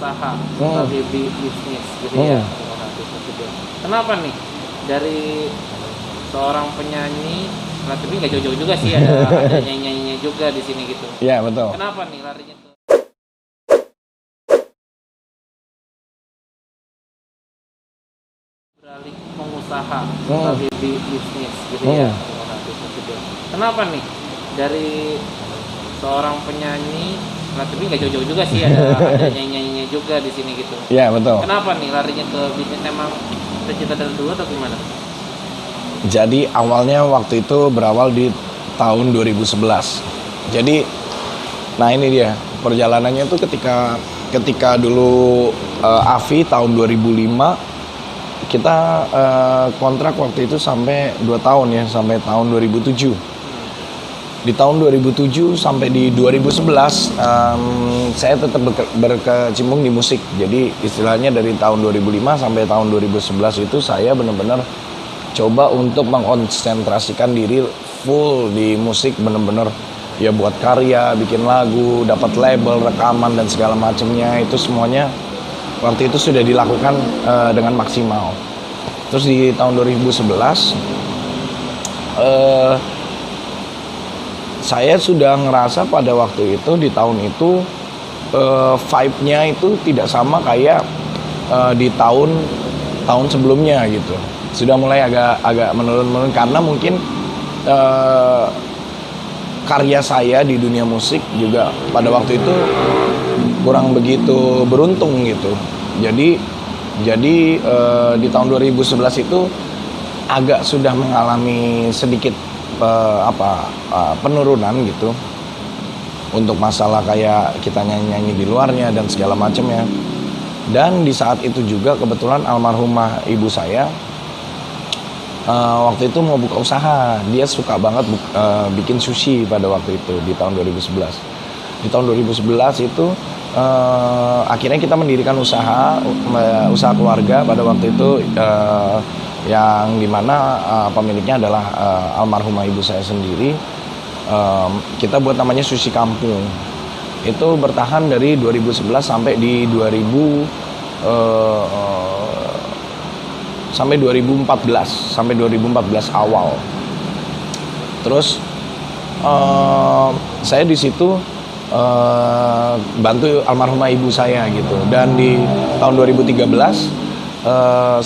pengusaha, sebagai bisnis gitu ya. Bisnis gitu. Kenapa nih dari seorang penyanyi, nah, tapi nggak jauh-jauh juga sih, ada nyanyi-nyanyinya juga di sini gitu. Iya, betul. Kenapa nih larinya ke beralih pengusaha, sebagai bisnis gitu ya. Bisnis gitu. Kenapa nih dari seorang penyanyi, nah, tapi nggak jauh-jauh juga sih, ada nyanyi-nyanyinya juga di sini gitu. Iya, betul. Kenapa nih larinya ke bisnis, emang cita-cita dari dulu atau gimana? Jadi awalnya waktu itu berawal di tahun 2011. Jadi, nah ini dia perjalanannya itu ketika dulu AVI tahun 2005 kita kontrak waktu itu sampai 2 tahun ya, sampai tahun 2007. Di tahun 2007 sampai di 2011 saya tetap berkecimpung di musik. Jadi istilahnya dari tahun 2005 sampai tahun 2011 itu saya benar-benar coba untuk mengkonsentrasikan diri full di musik, benar-benar ya buat karya, bikin lagu, dapat label, rekaman dan segala macamnya, itu semuanya waktu itu sudah dilakukan dengan maksimal. Terus di tahun 2011 saya sudah ngerasa pada waktu itu, di tahun itu vibe-nya itu tidak sama kayak di tahun sebelumnya gitu. Sudah mulai agak menurun karena mungkin karya saya di dunia musik juga pada waktu itu kurang begitu beruntung gitu. Jadi di tahun 2011 itu agak sudah mengalami sedikit penurunan gitu untuk masalah kayak kita nyanyi di luarnya dan segala macamnya. Dan di saat itu juga kebetulan almarhumah ibu saya waktu itu mau buka usaha. Dia suka banget bikin sushi pada waktu itu di tahun 2011. Di tahun 2011 itu akhirnya kita mendirikan usaha keluarga pada waktu itu, yang dimana pemiliknya adalah almarhumah ibu saya sendiri. Kita buat namanya Sushi Kampung. Itu bertahan dari 2011 sampai di 2014 awal. Terus saya di situ bantu almarhumah ibu saya gitu. Dan di tahun 2013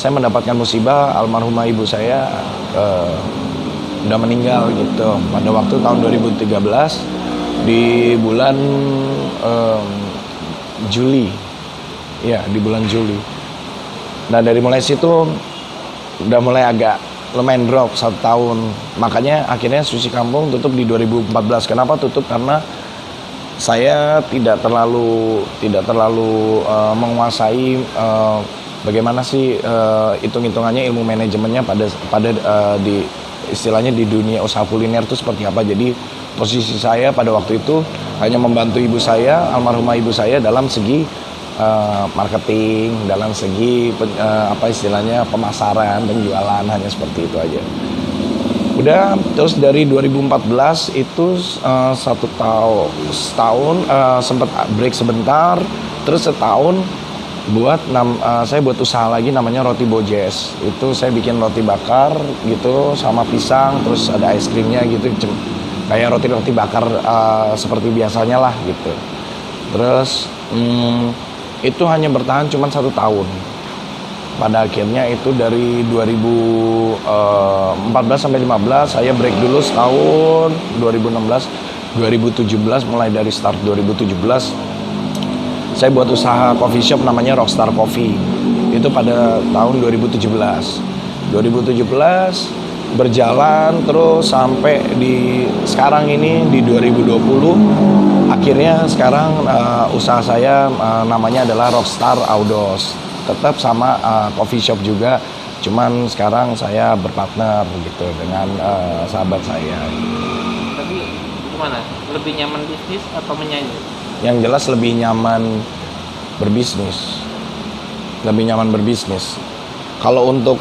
saya mendapatkan musibah, almarhumah ibu saya udah meninggal gitu. Pada waktu tahun 2013 di bulan Juli. Ya, di bulan Juli. Nah, dari mulai situ udah mulai agak lumayan drop 1 tahun. Makanya akhirnya Sushi Kampung tutup di 2014. Kenapa tutup? Karena saya tidak terlalu menguasai bagaimana sih hitung-hitungannya, ilmu manajemennya pada di istilahnya di dunia usaha kuliner itu seperti apa. Jadi posisi saya pada waktu itu hanya membantu ibu saya, almarhumah ibu saya, dalam segi marketing, dalam segi istilahnya pemasaran, penjualan, hanya seperti itu aja. Udah, terus dari 2014 itu setahun sempat break sebentar, terus setahun saya buat usaha lagi namanya Roti Bojes. Itu saya bikin roti bakar gitu sama pisang, terus ada es krimnya gitu, kayak roti bakar seperti biasanya lah gitu. Terus itu hanya bertahan cuma 1 tahun. Pada akhirnya itu dari 2014 sampai 15 saya break dulu setahun. 2017 mulai dari start 2017 saya buat usaha coffee shop namanya Rockstar Coffee. Itu pada tahun 2017 berjalan terus sampai di sekarang ini di 2020. Akhirnya sekarang usaha saya namanya adalah Rockstar Audos. Tetap sama coffee shop juga, cuman sekarang saya berpartner gitu dengan sahabat saya. Tapi gimana? Lebih nyaman bisnis atau menyanyi? Yang jelas lebih nyaman berbisnis. Kalau untuk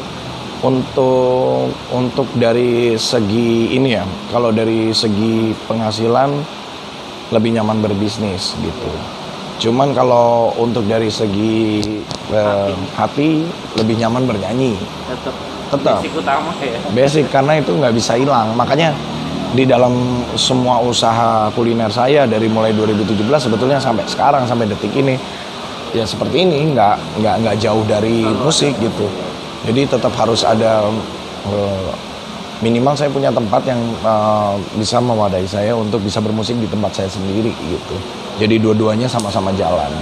dari segi ini ya, kalau dari segi penghasilan lebih nyaman berbisnis gitu. Cuman kalau untuk dari segi hati lebih nyaman bernyanyi. Tetap. Basic utama ya. Basic, karena itu nggak bisa hilang. Makanya di dalam semua usaha kuliner saya dari mulai 2017 sebetulnya sampai sekarang, sampai detik ini, ya seperti ini, nggak jauh dari musik gitu. Jadi tetap harus ada minimal saya punya tempat yang bisa mewadai saya untuk bisa bermusik di tempat saya sendiri gitu. Jadi dua-duanya sama-sama jalan.